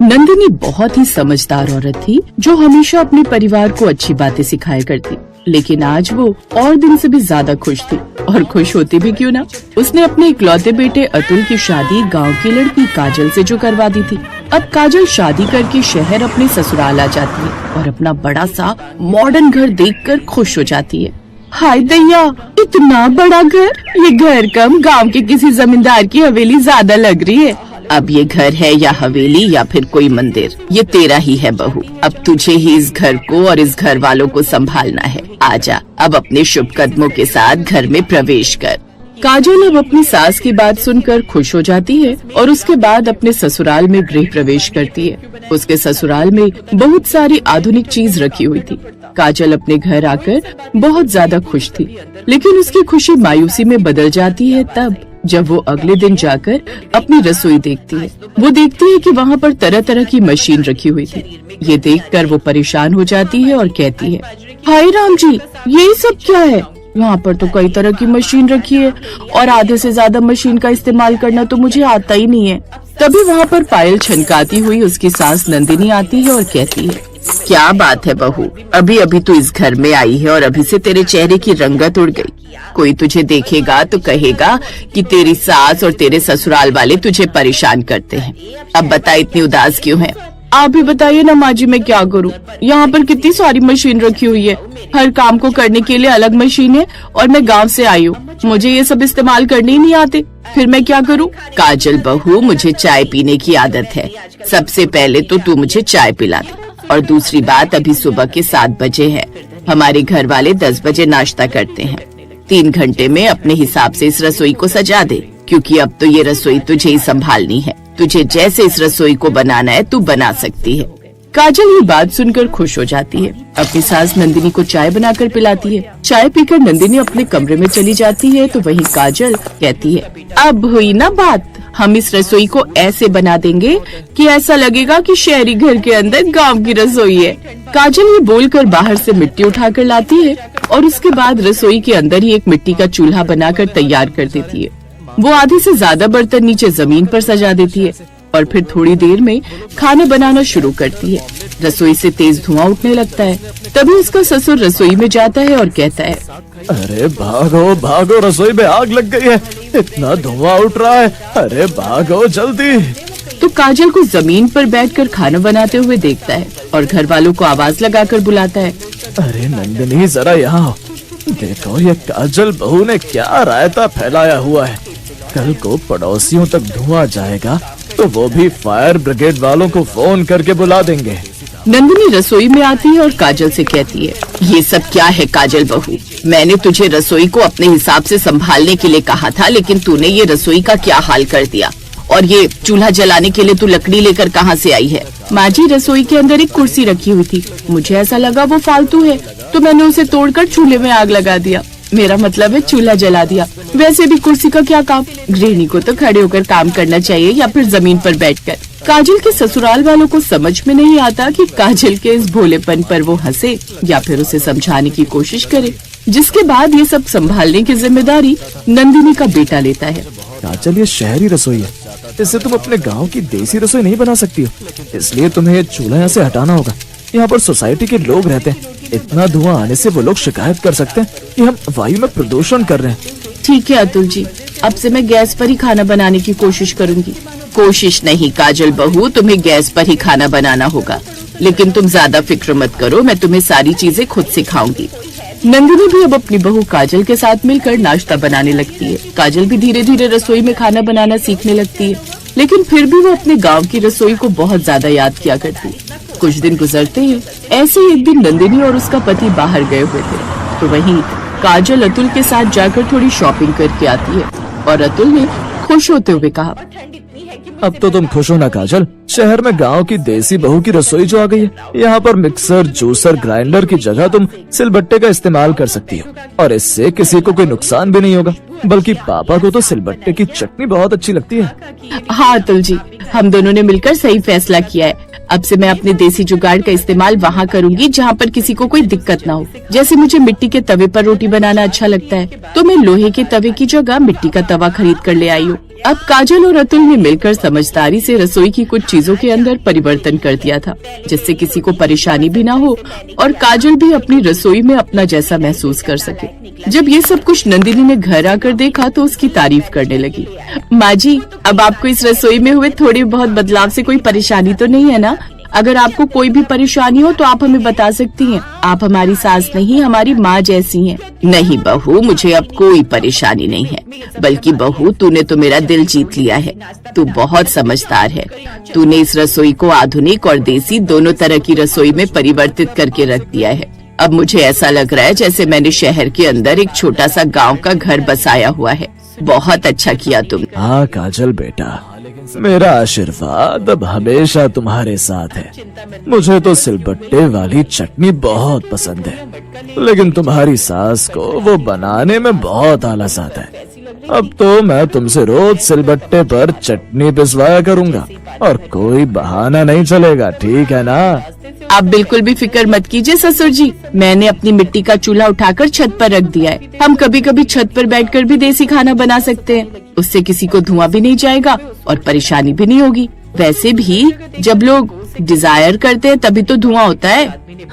नंदिनी बहुत ही समझदार औरत थी जो हमेशा अपने परिवार को अच्छी बातें सिखाया करती। लेकिन आज वो और दिन से भी ज्यादा खुश थी, और खुश होती भी क्यों ना। उसने अपने इकलौते बेटे अतुल की शादी गांव की लड़की काजल से जो करवा दी थी। अब काजल शादी करके शहर अपने ससुराल आ जाती है और अपना बड़ा सा मॉडर्न घर देखकर खुश हो जाती है। हाय दैया, इतना बड़ा घर! ये घर कम गांव के किसी जमींदार की हवेली ज्यादा लग रही है। अब ये घर है या हवेली या फिर कोई मंदिर, ये तेरा ही है बहू। अब तुझे ही इस घर को और इस घर वालों को संभालना है। आजा, अब अपने शुभ कदमों के साथ घर में प्रवेश कर। काजल अब अपनी सास की बात सुनकर खुश हो जाती है और उसके बाद अपने ससुराल में गृह प्रवेश करती है। उसके ससुराल में बहुत सारी आधुनिक चीज रखी हुई थी। काजल अपने घर आकर बहुत ज्यादा खुश थी, लेकिन उसकी खुशी मायूसी में बदल जाती है तब जब वो अगले दिन जाकर अपनी रसोई देखती है। वो देखती है कि वहाँ पर तरह तरह की मशीन रखी हुई थी। ये देखकर वो परेशान हो जाती है और कहती है, हाय राम जी, ये सब क्या है? यहाँ पर तो कई तरह की मशीन रखी है और आधे से ज्यादा मशीन का इस्तेमाल करना तो मुझे आता ही नहीं है। तभी वहाँ पर पायल छनकाती हुई उसकी सास नंदिनी आती है और कहती है, क्या बात है बहू, अभी अभी तू इस घर में आई है और अभी से तेरे चेहरे की रंगत उड़ गई। कोई तुझे देखेगा तो कहेगा कि तेरी सास और तेरे ससुराल वाले तुझे परेशान करते हैं। अब बता, इतनी उदास क्यों है? आप ही बताइए ना माँ जी, मैं क्या करूँ? यहाँ पर कितनी सारी मशीन रखी हुई है, हर काम को करने के लिए अलग मशीन है और मैं गांव से आई हूँ, मुझे ये सब इस्तेमाल करने ही नहीं आते, फिर मैं क्या करूँ? काजल बहू, मुझे चाय पीने की आदत है। सबसे पहले तो तू मुझे चाय पिला दे, और दूसरी बात, अभी सुबह के 7 बजे है। हमारे घर वाले 10 बजे नाश्ता करते हैं। 3 घंटे में अपने हिसाब से इस रसोई को सजा दे, क्योंकि अब तो ये रसोई तुझे ही संभालनी है। तुझे जैसे इस रसोई को बनाना है तू बना सकती है। काजल ये बात सुनकर खुश हो जाती है। अपनी सास नंदिनी को चाय बनाकर पिलाती है। चाय पीकर नंदिनी अपने कमरे में चली जाती है तो वहीं काजल कहती है, अब हुई ना बात, हम इस रसोई को ऐसे बना देंगे कि ऐसा लगेगा कि शहरी घर के अंदर गांव की रसोई है। काजल ये बोलकर बाहर से मिट्टी उठाकर लाती है और उसके बाद रसोई के अंदर ही एक मिट्टी का चूल्हा बनाकर तैयार कर देती है। वो आधे से ज्यादा बर्तन नीचे जमीन पर सजा देती है और फिर थोड़ी देर में खाना बनाना शुरू करती है। रसोई से तेज धुआं उठने लगता है। तभी उसका ससुर रसोई में जाता है और कहता है, अरे भागो भागो, रसोई में आग लग गई है, इतना धुआं उठ रहा है, अरे भागो जल्दी। तो काजल को जमीन पर बैठकर खाना बनाते हुए देखता है और घर वालों को आवाज लगाकर बुलाता है, अरे नंदिनी, जरा यहाँ देखो, ये काजल बहू ने क्या रायता फैलाया हुआ है। कल को पड़ोसियों तक धुआं जाएगा तो वो भी फायर ब्रिगेड वालों को फोन करके बुला देंगे। नंदिनी रसोई में आती है और काजल से कहती है, ये सब क्या है काजल बहू? मैंने तुझे रसोई को अपने हिसाब से संभालने के लिए कहा था, लेकिन तूने ये रसोई का क्या हाल कर दिया। और ये चूल्हा जलाने के लिए तू लकड़ी लेकर कहाँ से आई है? माँ जी, रसोई के अंदर एक कुर्सी रखी हुई थी, मुझे ऐसा लगा वो फालतू है तो मैंने उसे तोड़कर चूल्हे में आग लगा दिया। मेरा मतलब है चूल्हा जला दिया। वैसे भी कुर्सी का क्या काम, गृहिणी को तो खड़े होकर काम करना चाहिए या फिर जमीन पर बैठकर। काजल के ससुराल वालों को समझ में नहीं आता कि काजल के इस भोलेपन पर वो हंसे या फिर उसे समझाने की कोशिश करे, जिसके बाद ये सब संभालने की जिम्मेदारी नंदिनी का बेटा लेता है। काजल, ये शहरी रसोई है, इससे तुम अपने गांव की देसी रसोई नहीं बना सकती हो, इसलिए तुम्हें ये चूल्हा यहाँ से हटाना होगा। यहाँ पर सोसाइटी के लोग रहते हैं, इतना धुआं आने से वो लोग शिकायत कर सकते हैं कि हम वायु में प्रदूषण कर रहे हैं। ठीक है अतुल जी, अब से मैं गैस पर ही खाना बनाने की कोशिश करूंगी। कोशिश नहीं काजल बहू, तुम्हें गैस पर ही खाना बनाना होगा, लेकिन तुम ज्यादा फिक्र मत करो, मैं तुम्हें सारी चीजें खुद सिखाऊंगी। नंदिनी भी अब अपनी बहू काजल के साथ मिलकर नाश्ता बनाने लगती है। काजल भी धीरे धीरे रसोई में खाना बनाना सीखने लगती है, लेकिन फिर भी वो अपने गांव की रसोई को बहुत ज्यादा याद किया करती है। कुछ दिन गुजरते हैं। ऐसे एक दिन नंदिनी और उसका पति बाहर गए हुए थे, तो वहीं काजल अतुल के साथ जाकर थोड़ी शॉपिंग करके आती है और अतुल ने खुश होते हुए कहा, अब तो तुम खुश हो ना काजल, शहर में गांव की देसी बहू की रसोई जो आ गई है। यहाँ पर मिक्सर, जूसर, ग्राइंडर की जगह तुम सिलबट्टे का इस्तेमाल कर सकती हो और इससे किसी को कोई नुकसान भी नहीं होगा, बल्कि पापा को तो सिलबट्टे की चटनी बहुत अच्छी लगती है। हाँ अतुल जी, हम दोनों ने मिलकर सही फैसला किया है। अब से मैं अपने देसी जुगाड़ का इस्तेमाल वहाँ करूँगी जहाँ पर किसी को कोई दिक्कत ना हो। जैसे मुझे मिट्टी के तवे पर रोटी बनाना अच्छा लगता है, तो मैं लोहे के तवे की जगह मिट्टी का तवा खरीद कर ले आई हूँ। अब काजल और अतुल ने मिलकर समझदारी से रसोई की कुछ चीजों के अंदर परिवर्तन कर दिया था, जिससे किसी को परेशानी भी ना हो और काजल भी अपनी रसोई में अपना जैसा महसूस कर सके। जब ये सब कुछ नंदिनी ने घर आकर देखा तो उसकी तारीफ करने लगी। माँ जी, अब आपको इस रसोई में हुए थोड़े बहुत बदलाव से कोई परेशानी तो नहीं है ना? अगर आपको कोई भी परेशानी हो तो आप हमें बता सकती हैं। आप हमारी सास नहीं, हमारी माँ जैसी हैं। नहीं बहू, मुझे अब कोई परेशानी नहीं है। बल्कि बहू, तूने तो मेरा दिल जीत लिया है। तू बहुत समझदार है। तूने इस रसोई को आधुनिक और देसी दोनों तरह की रसोई में परिवर्तित करके रख दिया है। अब मुझे ऐसा लग रहा है जैसे मैंने शहर के अंदर एक छोटा सा गाँव का घर बसाया हुआ है। बहुत अच्छा किया तुमने। हाँ काजल बेटा, मेरा आशीर्वाद अब हमेशा तुम्हारे साथ है। मुझे तो सिलबट्टे वाली चटनी बहुत पसंद है, लेकिन तुम्हारी सास को वो बनाने में बहुत आलस आता है। अब तो मैं तुमसे रोज सिलबट्टे पर चटनी पिसवाया करूंगा और कोई बहाना नहीं चलेगा, ठीक है ना? आप बिल्कुल भी फिक्र मत कीजिए ससुर जी। मैंने अपनी मिट्टी का चूल्हा उठाकर छत पर रख दिया है। हम कभी कभी छत पर बैठकर भी देसी खाना बना सकते हैं। उससे किसी को धुआं भी नहीं जाएगा और परेशानी भी नहीं होगी। वैसे भी जब लोग डिजायर करते हैं तभी तो धुआं होता है।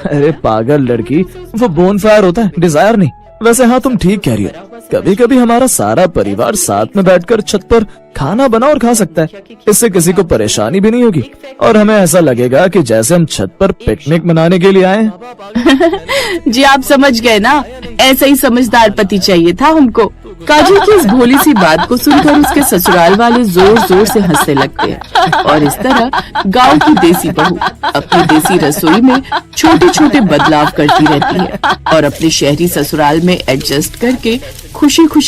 अरे पागल लड़की, वो बोनफायर होता है, डिजायर नहीं। वैसे हाँ, तुम ठीक कह रही हो। कभी कभी हमारा सारा परिवार साथ में बैठकर छत पर खाना बना और खा सकता है। इससे किसी को परेशानी भी नहीं होगी और हमें ऐसा लगेगा कि जैसे हम छत पर पिकनिक मनाने के लिए आए हैं। जी आप समझ गए ना, ऐसा ही समझदार पति चाहिए था हमको। काजल की इस भोली सी बात को सुनकर उसके ससुराल वाले जोर जोर से हंसने लगते हैं और इस तरह गांव की देसी बहू अपनी देसी रसोई में छोटे छोटे बदलाव करती रहती है और अपने शहरी ससुराल में एडजस्ट करके खुशी खुशी